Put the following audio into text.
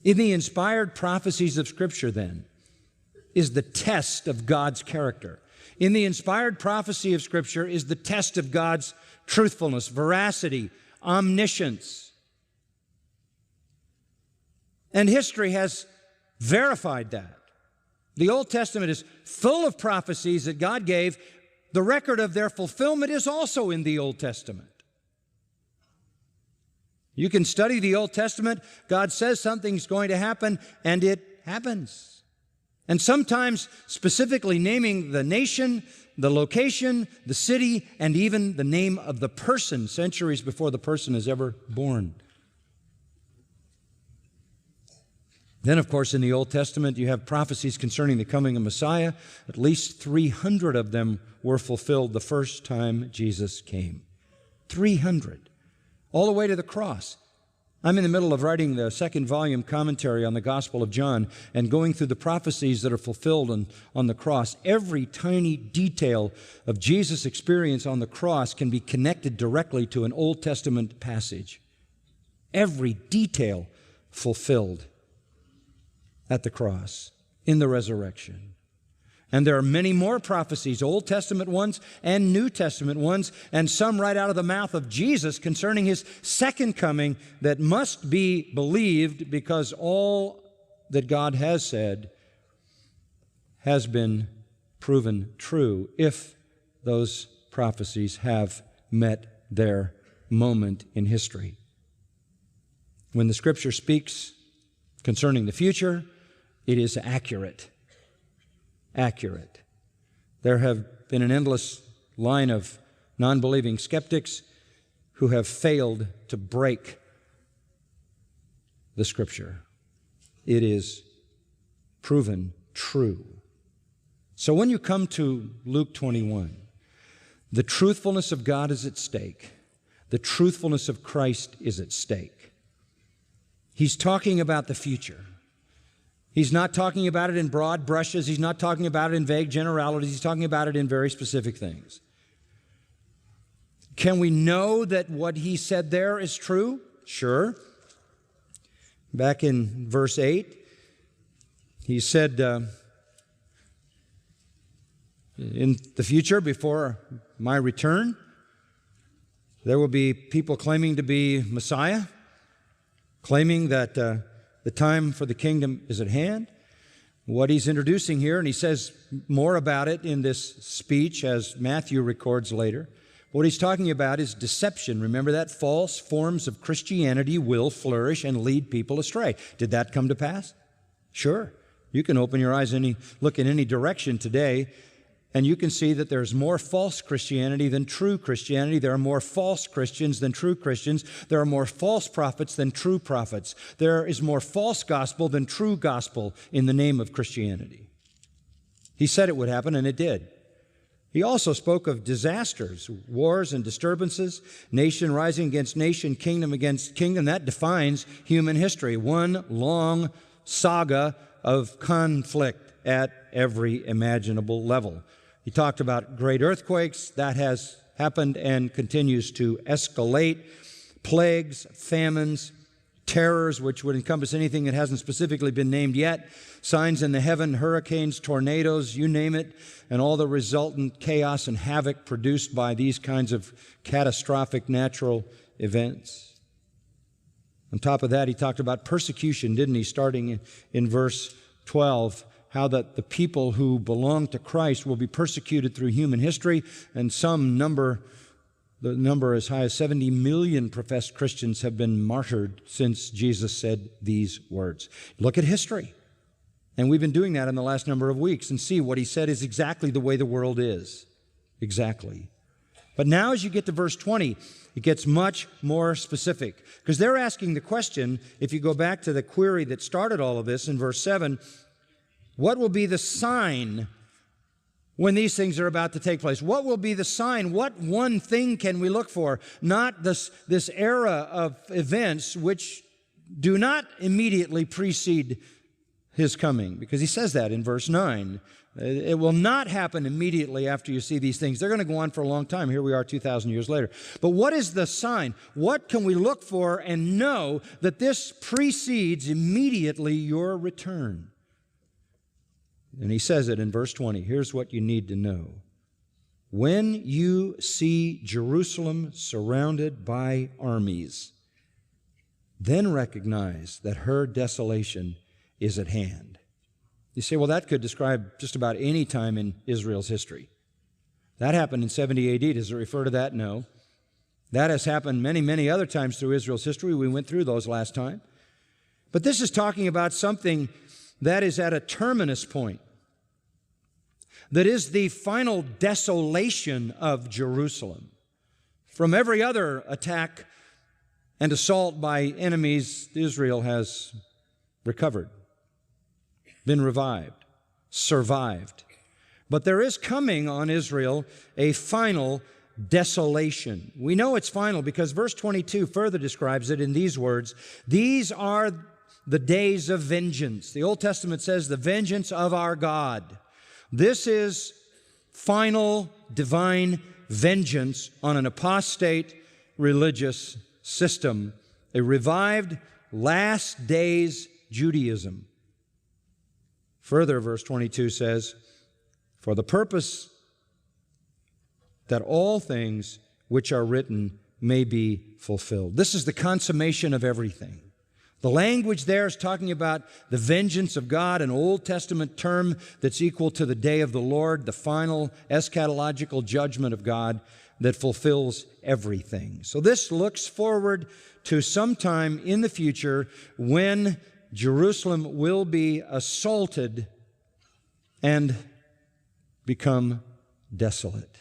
In the inspired prophecies of Scripture, then, is the test of God's character. In the inspired prophecy of Scripture is the test of God's truthfulness, veracity, omniscience. And history has verified that. The Old Testament is full of prophecies that God gave. The record of their fulfillment is also in the Old Testament. You can study the Old Testament. God says something's going to happen, and it happens. And sometimes specifically naming the nation, the location, the city, and even the name of the person centuries before the person is ever born. Then, of course, in the Old Testament, you have prophecies concerning the coming of Messiah. At least 300 of them were fulfilled the first time Jesus came. 300. All the way to the cross. I'm in the middle of writing the second volume commentary on the Gospel of John and going through the prophecies that are fulfilled on the cross. Every tiny detail of Jesus' experience on the cross can be connected directly to an Old Testament passage. Every detail fulfilled at the cross, in the resurrection. And there are many more prophecies, Old Testament ones and New Testament ones, and some right out of the mouth of Jesus concerning His second coming that must be believed because all that God has said has been proven true if those prophecies have met their moment in history. When the Scripture speaks concerning the future, it is accurate. Accurate. There have been an endless line of non-believing skeptics who have failed to break the Scripture. It is proven true. So when you come to Luke 21, the truthfulness of God is at stake. The truthfulness of Christ is at stake. He's talking about the future. He's not talking about it in broad brushes. He's not talking about it in vague generalities. He's talking about it in very specific things. Can we know that what he said there is true? Sure. Back in verse 8, he said, in the future, before my return, there will be people claiming to be Messiah, claiming that the time for the kingdom is at hand. What he's introducing here, and he says more about it in this speech as Matthew records later, what he's talking about is deception. Remember that? False forms of Christianity will flourish and lead people astray. Did that come to pass? Sure. You can open your eyes and look in any direction today, and you can see that there's more false Christianity than true Christianity. There are more false Christians than true Christians. There are more false prophets than true prophets. There is more false gospel than true gospel in the name of Christianity. He said it would happen, and it did. He also spoke of disasters, wars and disturbances, nation rising against nation, kingdom against kingdom. That defines human history. One long saga of conflict at every imaginable level. He talked about great earthquakes. That has happened and continues to escalate. Plagues, famines, terrors, which would encompass anything that hasn't specifically been named yet. Signs in the heaven, hurricanes, tornadoes, you name it, and all the resultant chaos and havoc produced by these kinds of catastrophic natural events. On top of that, he talked about persecution, didn't he, starting in verse 12, how that the people who belong to Christ will be persecuted through human history, and the number as high as 70 million professed Christians have been martyred since Jesus said these words. Look at history. And we've been doing that in the last number of weeks and see what he said is exactly the way the world is. Exactly. But now as you get to verse 20, it gets much more specific. Because they're asking the question, if you go back to the query that started all of this in verse 7, what will be the sign when these things are about to take place? What will be the sign? What one thing can we look for? Not this era of events which do not immediately precede His coming, because he says that in verse 9. It will not happen immediately after you see these things. They're going to go on for a long time. Here we are 2,000 years later. But what is the sign? What can we look for and know that this precedes immediately your return? And he says it in verse 20. Here's what you need to know. When you see Jerusalem surrounded by armies, then recognize that her desolation is at hand. You say, well, that could describe just about any time in Israel's history. That happened in 70 AD. Does it refer to that? No. That has happened many, many other times through Israel's history. We went through those last time. But this is talking about something that is at a terminus point, that is the final desolation of Jerusalem. From every other attack and assault by enemies, Israel has recovered, been revived, survived. But there is coming on Israel a final desolation. We know it's final because verse 22 further describes it in these words, "These are the days of vengeance." The Old Testament says the vengeance of our God. This is final divine vengeance on an apostate religious system, a revived last days Judaism. Further, verse 22 says, "For the purpose that all things which are written may be fulfilled." This is the consummation of everything. The language there is talking about the vengeance of God, an Old Testament term that's equal to the day of the Lord, the final eschatological judgment of God that fulfills everything. So this looks forward to some time in the future when Jerusalem will be assaulted and become desolate.